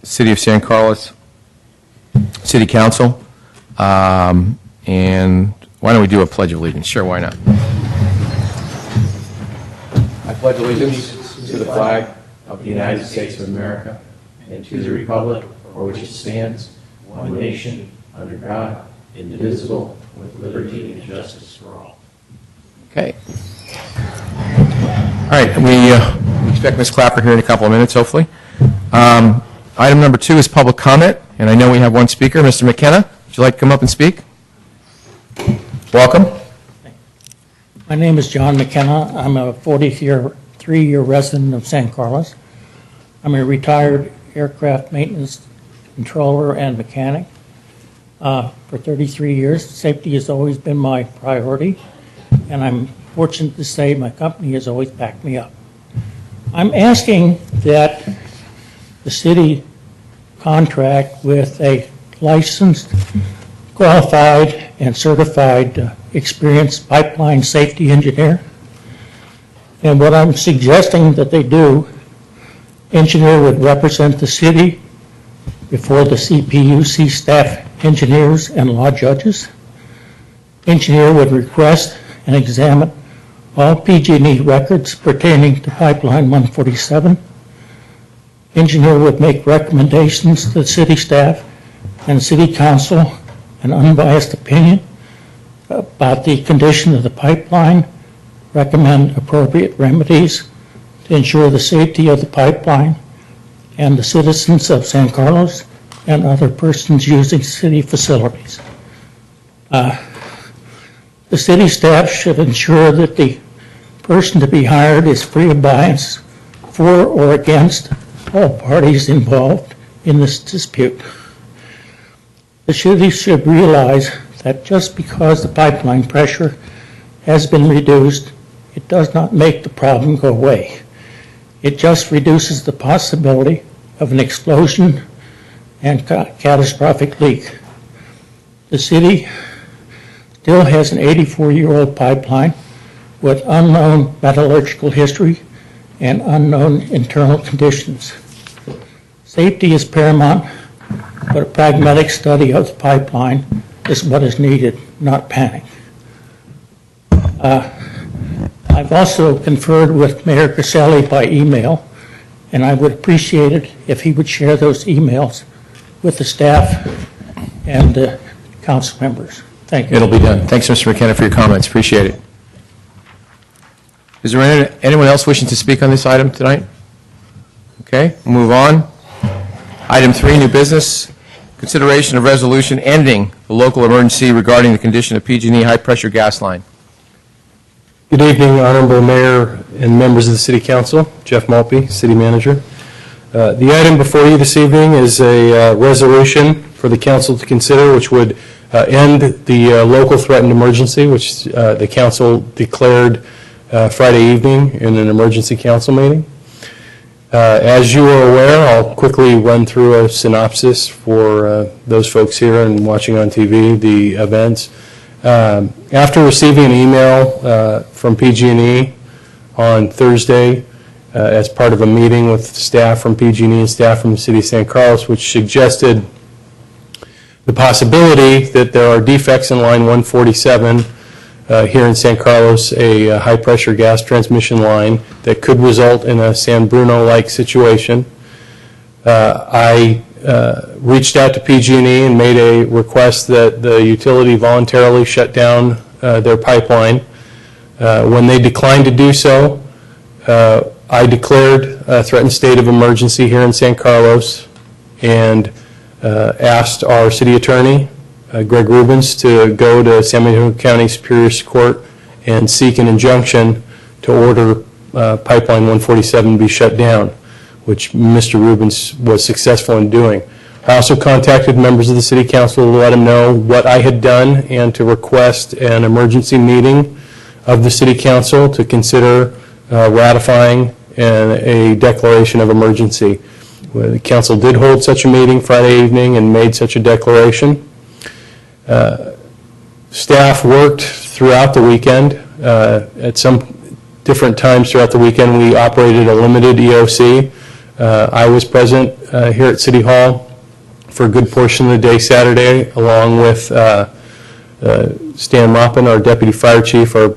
City of San Carlos City Council. And why don't we do a Pledge of Allegiance? Sure, why not? I pledge allegiance to the flag of the United States of America and to the republic for which it stands, one nation, under God, indivisible, with liberty and justice for all. Okay. All right, we expect Ms. Clapper here in a couple of minutes, hopefully. Item number 2 is public comment, and I know we have one speaker, Mr. McKenna. Would you like to come up and speak? Welcome. My name is John McKenna. I'm a 43-year resident of San Carlos. I'm a retired aircraft maintenance controller and mechanic. For 33 years, safety has always been my priority, and I'm fortunate to say my company has always backed me up. I'm asking that the city contract with a licensed, qualified, and certified experienced pipeline safety engineer. And what I'm suggesting that they do, engineer would represent the city before the CPUC staff engineers and law judges. Engineer would request and examine all PG&E records pertaining to Pipeline 147. Engineer would make recommendations to the city staff and city council, an unbiased opinion about the condition of the pipeline, recommend appropriate remedies to ensure the safety of the pipeline and the citizens of San Carlos and other persons using city facilities. The city staff should ensure that the person to be hired is free of bias for or against all parties involved in this dispute. The city should realize that just because the pipeline pressure has been reduced, it does not make the problem go away. It just reduces the possibility of an explosion and catastrophic leak. The city still has an 84-year-old pipeline with unknown metallurgical history and unknown internal conditions. Safety is paramount, but a pragmatic study of the pipeline is what is needed, not panic. I've also conferred with Mayor Caselli by email, and I would appreciate it if he would share those emails with the staff and the council members. Thank you. It'll be done. Thanks, Mr. McKenna, for your comments. Appreciate it. Is there anyone else wishing to speak on this item tonight? Okay, we'll move on. Item 3, new business. Consideration of resolution ending the local emergency regarding the condition of PG&E high-pressure gas line. Good evening, Honorable Mayor and members of the City Council. Jeff Malpe, City Manager. The item before you this evening is a resolution for the Council to consider, which would end the local threatened emergency, which the Council declared Friday evening in an emergency council meeting. As you are aware, I'll quickly run through a synopsis for those folks here and watching on TV, the events. After receiving an email from PG&E on Thursday as part of a meeting with staff from PG&E and staff from the City of San Carlos, which suggested the possibility that there are defects in line 147 here in San Carlos, a high-pressure gas transmission line that could result in a San Bruno-like situation. I reached out to PG&E and made a request that the utility voluntarily shut down their pipeline. When they declined to do so, I declared a threatened state of emergency here in San Carlos and asked our city attorney, Greg Rubens, to go to San Mateo County Superior Court and seek an injunction to order Pipeline 147 be shut down, which Mr. Rubens was successful in doing. I also contacted members of the City Council to let them know what I had done and to request an emergency meeting of the City Council to consider ratifying a declaration of emergency. The Council did hold such a meeting Friday evening and made such a declaration. Staff worked throughout the weekend. At some different times throughout the weekend, we operated a limited EOC I was present here at City Hall for a good portion of the day Saturday, along with Stan Maupin, our Deputy Fire Chief, our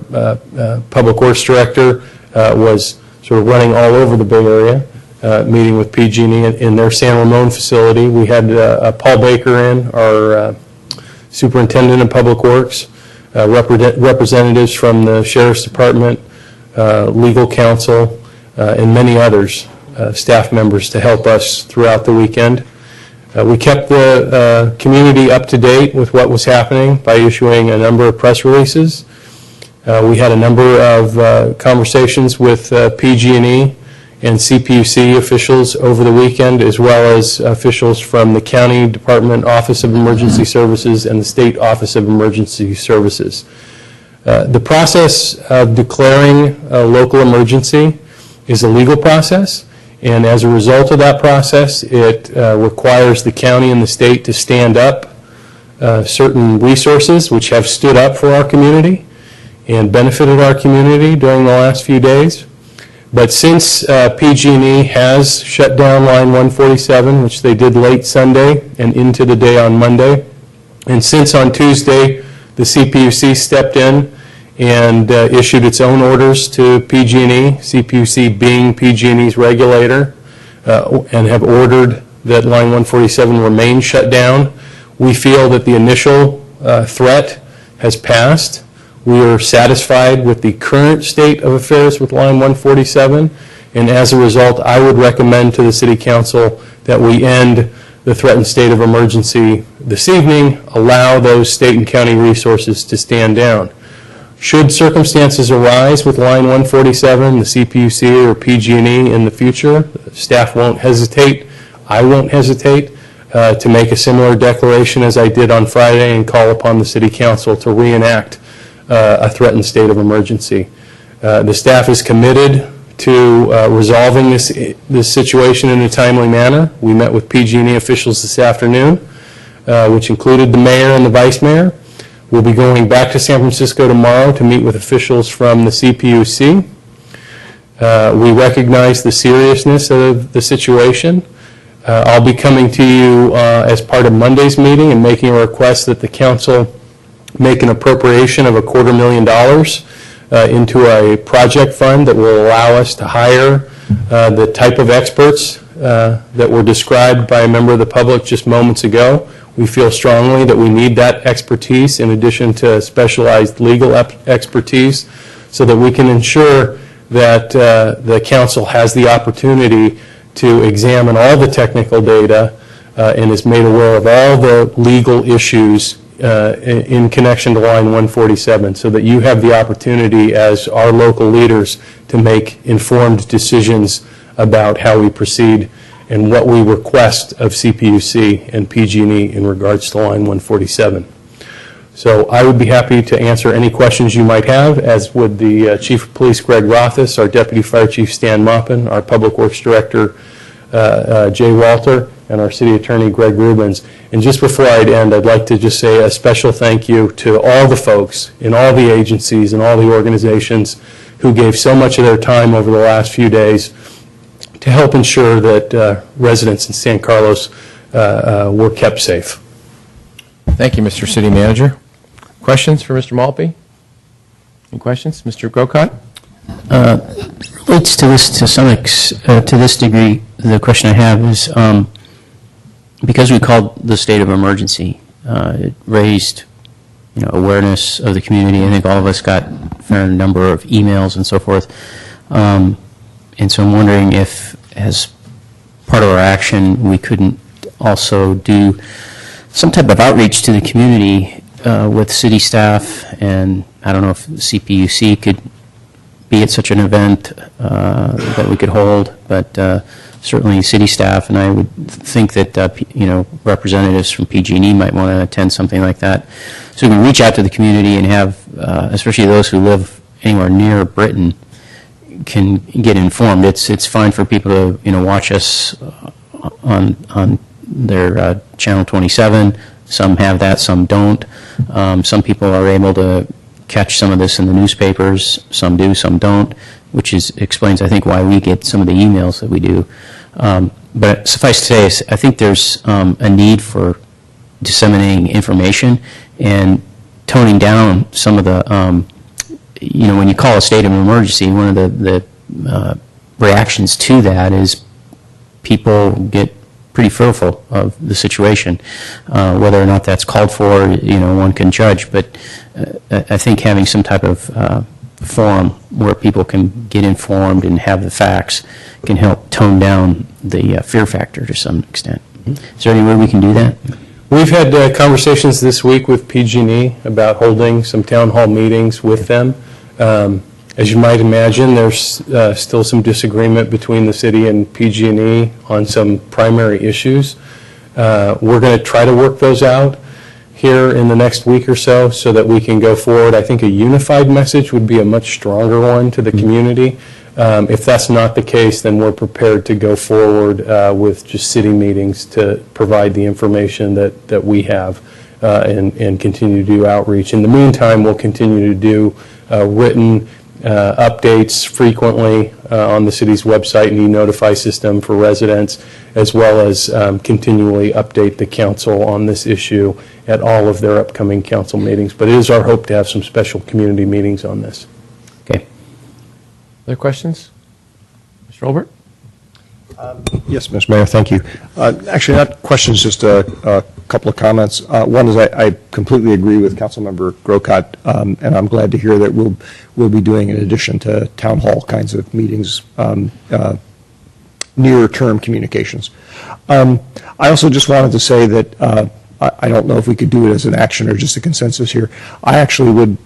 Public Works Director, was sort of running all over the Bay Area, meeting with PG&E in their San Ramon facility. We had Paul Baker in, our Superintendent of Public Works, representatives from the Sheriff's Department, legal counsel, and many others, staff members, to help us throughout the weekend. We kept the community up to date with what was happening by issuing a number of press releases. We had a number of conversations with PG&E and CPUC officials over the weekend, as well as officials from the County Department Office of Emergency Services and the State Office of Emergency Services. The process of declaring a local emergency is a legal process, and as a result of that process, it requires the county and the state to stand up certain resources which have stood up for our community and benefited our community during the last few days. But since PG&E has shut down line 147, which they did late Sunday and into the day on Monday, and since on Tuesday the CPUC stepped in and issued its own orders to PG&E, CPUC being PG&E's regulator, and have ordered that line 147 remain shut down, we feel that the initial threat has passed. We are satisfied with the current state of affairs with line 147, and as a result, I would recommend to the City Council that we end the threatened state of emergency this evening, allow those state and county resources to stand down. Should circumstances arise with line 147, the CPUC or PG&E in the future, staff won't hesitate, I won't hesitate to make a similar declaration as I did on Friday and call upon the City Council to reenact a threatened state of emergency. The staff is committed to resolving this situation in a timely manner. We met with PG&E officials this afternoon, which included the mayor and the vice mayor. We'll be going back to San Francisco tomorrow to meet with officials from the CPUC. We recognize the seriousness of the situation. I'll be coming to you as part of Monday's meeting and making a request that the council make an appropriation of $250,000 into a project fund that will allow us to hire the type of experts that were described by a member of the public just moments ago. We feel strongly that we need that expertise in addition to specialized legal expertise so that we can ensure that the council has the opportunity to examine all the technical data and is made aware of all the legal issues in connection to line 147 so that you have the opportunity as our local leaders to make informed decisions about how we proceed and what we request of CPUC and PG&E in regards to line 147. So I would be happy to answer any questions you might have, as would the Chief of Police, Greg Rothis, our Deputy Fire Chief, Stan Maupin, our Public Works Director, Jay Walter, and our City Attorney, Greg Rubens. And just before I'd end, I'd like to just say a special thank you to all the folks in all the agencies and all the organizations who gave so much of their time over the last few days to help ensure that residents in San Carlos were kept safe. Thank you, Mr. City Manager. Questions for Mr. Maltby? Any questions? Mr. Grocott? Relates to this to this degree. The question I have is because we called the state of emergency, it raised awareness of the community. I think all of us got a fair number of emails and so forth. And so I'm wondering if, as part of our action, we couldn't also do some type of outreach to the community with city staff, and I don't know if the CPUC could be at such an event that we could hold, but certainly city staff, and I would think that representatives from PG&E might want to attend something like that. So we can reach out to the community and have, especially those who live anywhere near Britain, can get informed. It's fine for people to watch us on their channel 27. Some have that, some don't. Some people are able to catch some of this in the newspapers. Some do, some don't, which explains, I think, why we get some of the emails that we do. But suffice to say, I think there's a need for disseminating information and toning down some of the, when you call a state of emergency, one of the reactions to that is people get pretty fearful of the situation. Whether or not that's called for, one can judge. But I think having some type of forum where people can get informed and have the facts can help tone down the fear factor to some extent. Is there any way we can do that? We've had conversations this week with PG&E about holding some town hall meetings with them. As you might imagine, there's still some disagreement between the city and PG&E on some primary issues. We're going to try to work those out here in the next week or so that we can go forward. I think a unified message would be a much stronger one to the community. If that's not the case, then we're prepared to go forward with just city meetings to provide the information that we have and continue to do outreach. In the meantime, we'll continue to do written updates frequently on the city's website and e-notify system for residents, as well as continually update the council on this issue at all of their upcoming council meetings. But it is our hope to have some special community meetings on this. Okay. Other questions? Mr. Olbert? Yes, Mr. Mayor, thank you. Actually, not questions, just a couple of comments. One is I completely agree with Councilmember Grocott, and I'm glad to hear that we'll be doing, in addition to town hall kinds of meetings, near-term communications. I also just wanted to say that I don't know if we could do it as an action or just a consensus here. I actually would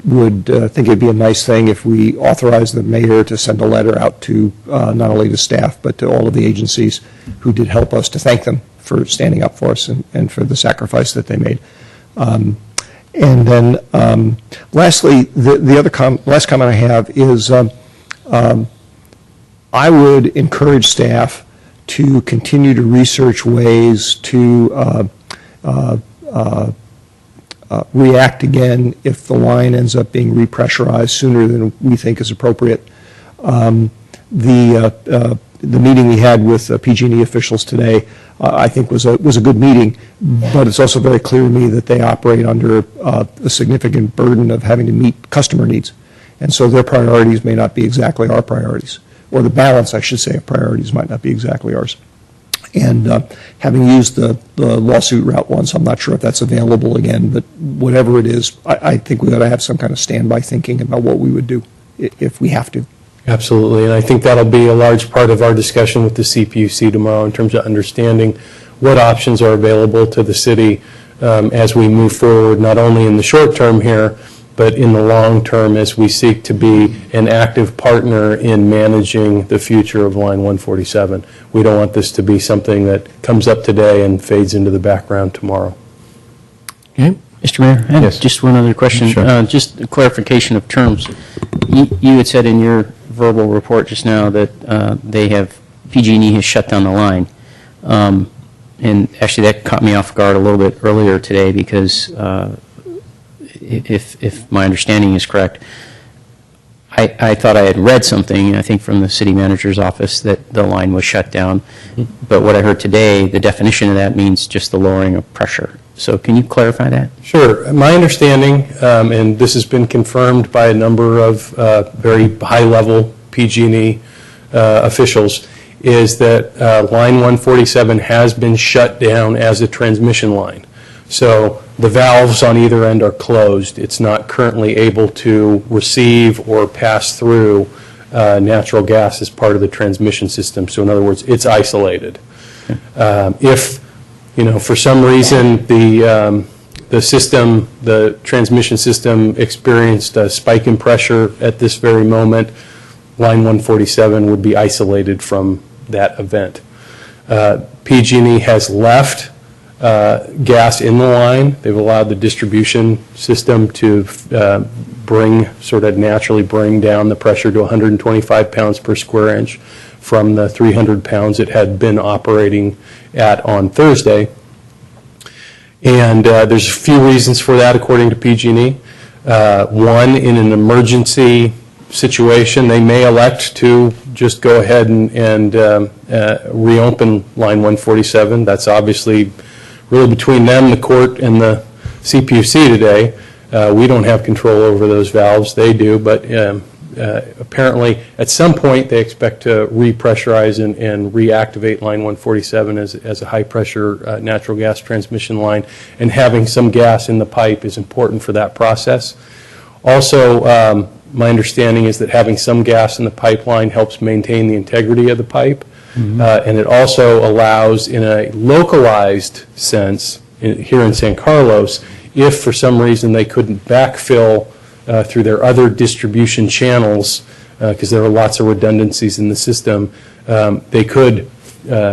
think it'd be a nice thing if we authorize the mayor to send a letter out to not only the staff but to all of the agencies who did help us, to thank them for standing up for us and for the sacrifice that they made. And then lastly, the other last comment I have is I would encourage staff to continue to research ways to react again if the line ends up being repressurized sooner than we think is appropriate. The meeting we had with PG&E officials today, I think was a good meeting, but it's also very clear to me that they operate under a significant burden of having to meet customer needs, and so their priorities may not be exactly our priorities, or the balance, I should say, of priorities might not be exactly ours. And having used the lawsuit route once, I'm not sure if that's available again, but whatever it is, I think we ought to have some kind of standby thinking about what we would do if we have to. Absolutely, and I think that'll be a large part of our discussion with the CPUC tomorrow in terms of understanding what options are available to the city as we move forward, not only in the short term here, but in the long term as we seek to be an active partner in managing the future of Line 147. We don't want this to be something that comes up today and fades into the background tomorrow. Okay. Mr. Mayor, I have Yes. just one other question. Sure. Just a clarification of terms. You had said in your verbal report just now that PG&E has shut down the line. And actually that caught me off guard a little bit earlier today because if my understanding is correct, I thought I had read something, I think from the city manager's office, that the line was shut down. But what I heard today, the definition of that means just the lowering of pressure. So can you clarify that? Sure. My understanding, and this has been confirmed by a number of very high-level PG&E officials, is that Line 147 has been shut down as a transmission line. So the valves on either end are closed. It's not currently able to receive or pass through natural gas as part of the transmission system. So in other words, it's isolated. If, for some reason the transmission system experienced a spike in pressure at this very moment, Line 147 would be isolated from that event. PG&E has left gas in the line. They've allowed the distribution system to naturally bring down the pressure to 125 pounds per square inch from the 300 pounds it had been operating at on Thursday. And there's a few reasons for that, according to PG&E. One, in an emergency situation, they may elect to just go ahead and reopen line 147. That's obviously really between them, the court, and the CPUC today. We don't have control over those valves, they do, but apparently at some point they expect to repressurize and reactivate line 147 as a high-pressure natural gas transmission line, and having some gas in the pipe is important for that process. Also, my understanding is that having some gas in the pipeline helps maintain the integrity of the pipe, and it also allows, in a localized sense, here in San Carlos, if for some reason they couldn't backfill through their other distribution channels, because there are lots of redundancies in the system, they could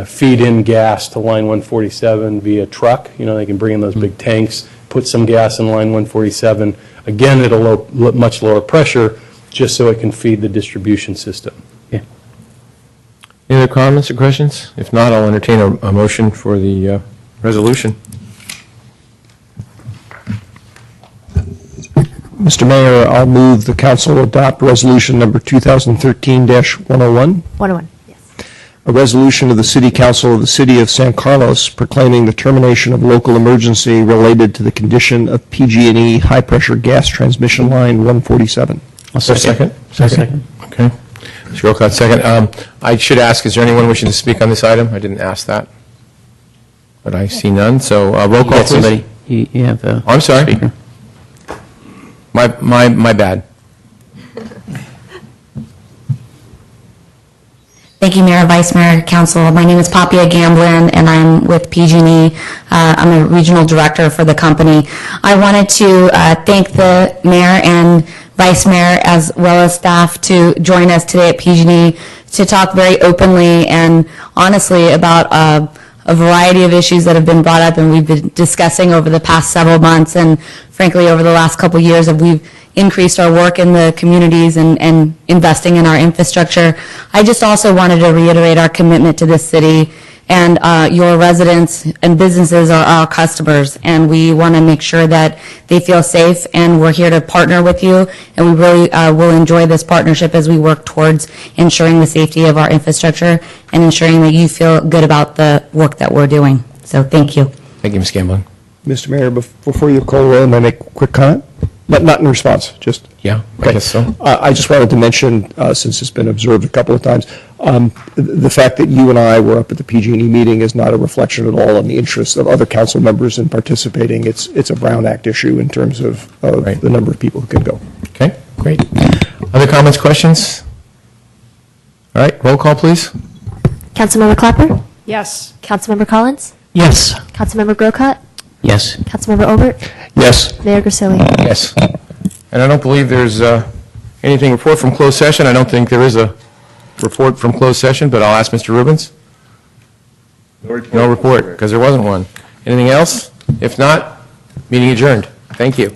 feed in gas to line 147 via truck. You know, they can bring in those big tanks, put some gas in line 147, again at a much lower pressure, just so it can feed the distribution system. Yeah. Any other comments or questions? If not, I'll entertain a motion for the resolution. Mr. Mayor, I'll move the council adopt resolution number 2013-101, 101, yes. a resolution of the City Council of the City of San Carlos proclaiming the termination of local emergency related to the condition of PG&E high-pressure gas transmission line 147. I'll Second? Second. Okay. Mr. Olcott, second. I should ask, is there anyone wishing to speak on this item? I didn't ask that, but I see none, so roll You call, got please. somebody? You have a I'm sorry. speaker. My bad. Thank you, Mayor, Vice Mayor, Council. My name is Papia Gamblin, and I'm with PG&E. I'm a regional director for the company. I wanted to thank the mayor and vice mayor, as well as staff, to join us today at PG&E to talk very openly and honestly about a variety of issues that have been brought up and we've been discussing over the past several months, and frankly over the last couple of years as we've increased our work in the communities and investing in our infrastructure. I just also wanted to reiterate our commitment to this city, and your residents and businesses are our customers, and we want to make sure that they feel safe, and we're here to partner with you, and we really will enjoy this partnership as we work towards ensuring the safety of our infrastructure and ensuring that you feel good about the work that we're doing. So thank you. Thank you, Ms. Gamblin. Mr. Mayor, before you call the roll, may I make a quick comment? Not in response, just... Yeah, I guess so. I just wanted to mention, since it's been observed a couple of times, the fact that you and I were up at the PG&E meeting is not a reflection at all on the interests of other council members in participating. It's a Brown Act issue in terms of Right. the number of people who can go. Okay, great. Other comments, questions? All right, roll call, please. Councilmember Clapper? Yes. Councilmember Collins? Yes. Councilmember Grocott? Yes. Councilmember Obert? Yes. Mayor Grisilli? Yes. And I don't believe there's anything report from closed session. I don't think there is a report from closed session, but I'll ask Mr. Rubens. No report, because there wasn't one. Anything else? If not, meeting adjourned. Thank you.